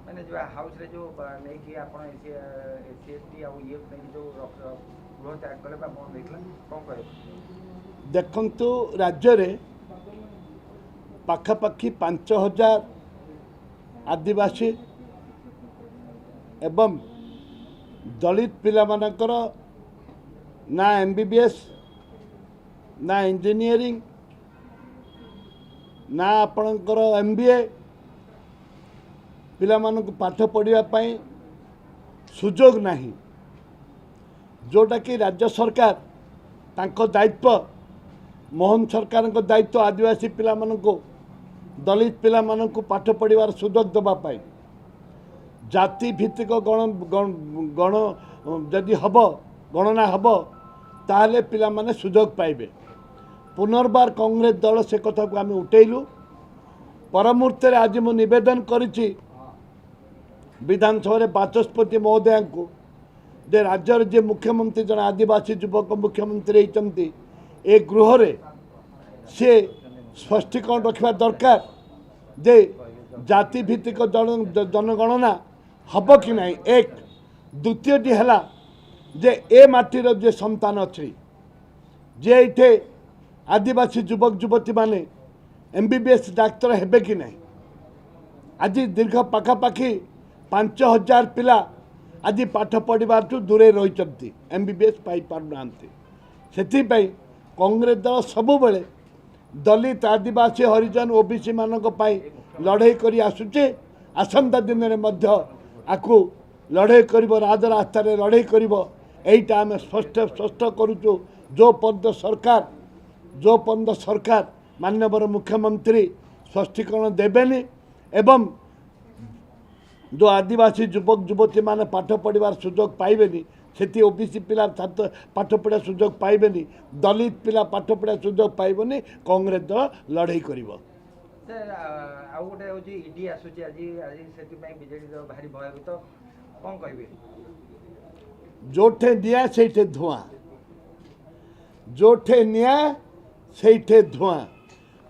मैंने जो हाउस रे जो नहीं कि आपण एससी आ ये नहीं जो गृह त्याग कले बा बंद होइतला कोन करे देखंतु राज्य रे पाखापाखि 5000 आदिवासी एवं दलित पिला मानकर ना एमबीबीएस ना इंजीनियरिंग ना आपणकर एमबीए पिला मानक पाठ पढ़िया पाई सुजोग नहीं जोटा कि राज्य सरकार तांको दायित्व मोहन सरकार को दायित्व आदिवासी पिला मानक दलित पिला मानक पाठ पढ़िबार सुजोग देबा पाई जाति भित्तिक गण गण जदि हब गणना हब ताहले पिला माने सुजोग पाइबे। पुनर्बार कांग्रेस दल से कथा को आम उठेलु परमुहूर्त आज मु निवेदन करिछि विधानसभा बाचस्पति महोदय को जे राज्यर जे मुख्यमंत्री जन आदिवासी युवक मुख्यमंत्री होती ए गृह रे से स्पष्टीकरण रखा दरकार जे जाति भित्तिक जनगणना हब कि नहीं एक द्वितीयटी है जे ए माटीर जे संतान अच्छी जे इठे आदिवासी युवक युवती माने एमबीबीएस डाक्तर हेबे कि नहीं आज दीर्घ पखापाखि 5000 पिला आज पाठ पढ़ार दूरे रही एमबीबीएस पाई पारना से कांग्रेस दल सबु बेले दलित आदिवासी हरिजन ओबीसी मानक पाई लड़ाई करी आसुचे आसंता दिन में मध्य आकु लड़ाई करिबो राजरास्ता रे लड़ाई करिबो एटा आम स्पष्ट करूचु जो पर्यंत सरकार माननीय मुख्यमंत्री स्पष्टीकरण देबेनी एवं जो आदिवासी युवक युवती माने पाठ पढ़ार सुजोग पाइबेनी से ओबीसी पिला छात्र पाठ पढ़ा सुजोग पाइबेनी दलित पिला पाठ पढ़ा सुजोग पाइबनी कांग्रेस दल लड़ाई करिबो। आउ गोटे हूँ इडी आसूची आज आज से बीजेडी भारी भयभीत कौन कहे जोठे निया से धुआं जोठे निया से धुआं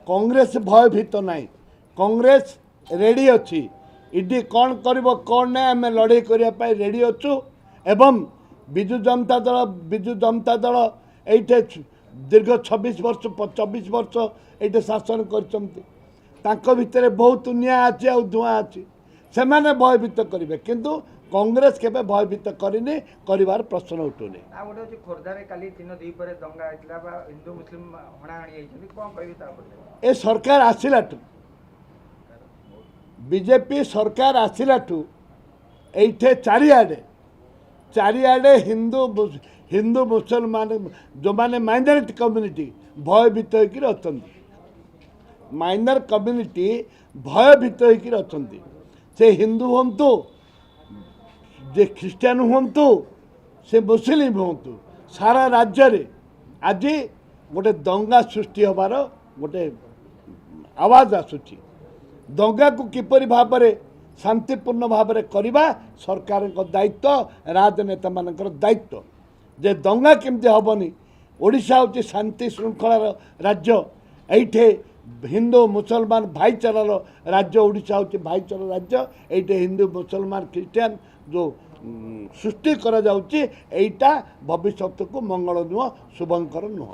कांग्रेस भयभीत नहीं कांग्रेस रेडी अच्छी इडी कौन करिबो कौन नहीं आम लड़ाई करने रेडी अच्छु एवं विजु जनता दल ये दीर्घ 26 वर्ष ये शासन कर भितर बहुत निया अच्छी आ धुआं अच्छी से मैंने भयभीत करेंगे किंतु कांग्रेस केबे भयभीत करनी करिवार प्रश्न उठुनी। आ गोटे होची खोरदा रे काली 3-2 दंगा आइतला बा हिंदू मुस्लिम हणाहणी आइछनी कोन कहबी ता पर ए सरकार आसिलाटू बीजेपी सरकार आसिलाटू एठे चारिआडे हिंदू मुसलमान जो माने माइनॉरिटी कम्युनिटी भयभीत होकर अछंती माइनर कम्युनिटी भयभीत होकर अछंती से हिंदू हुंतु जे ख्रिस्टियान हुंतु से मुस्लिम हुंतु सारा राज्य रे आज गोटे दंगा सृष्टि होबार गोटे आवाज आसुची दंगा को किपरि भाव में शांतिपूर्ण भाव में करवा सरकार दायित्व राजनेता मानकर दायित्व जे दंगा केमती हेनी ओडिशा हूँ शांति श्रृंखलार राज्य एठे हिंदू मुसलमान भाईचारार राज्य ओडिशा हूँ भाईचारा राज्य एठे हिंदू मुसलमान ख्रिस्टियान जो सृष्टि करा जाउची एटा भविष्य को मंगल नुह शुभंकर नुह।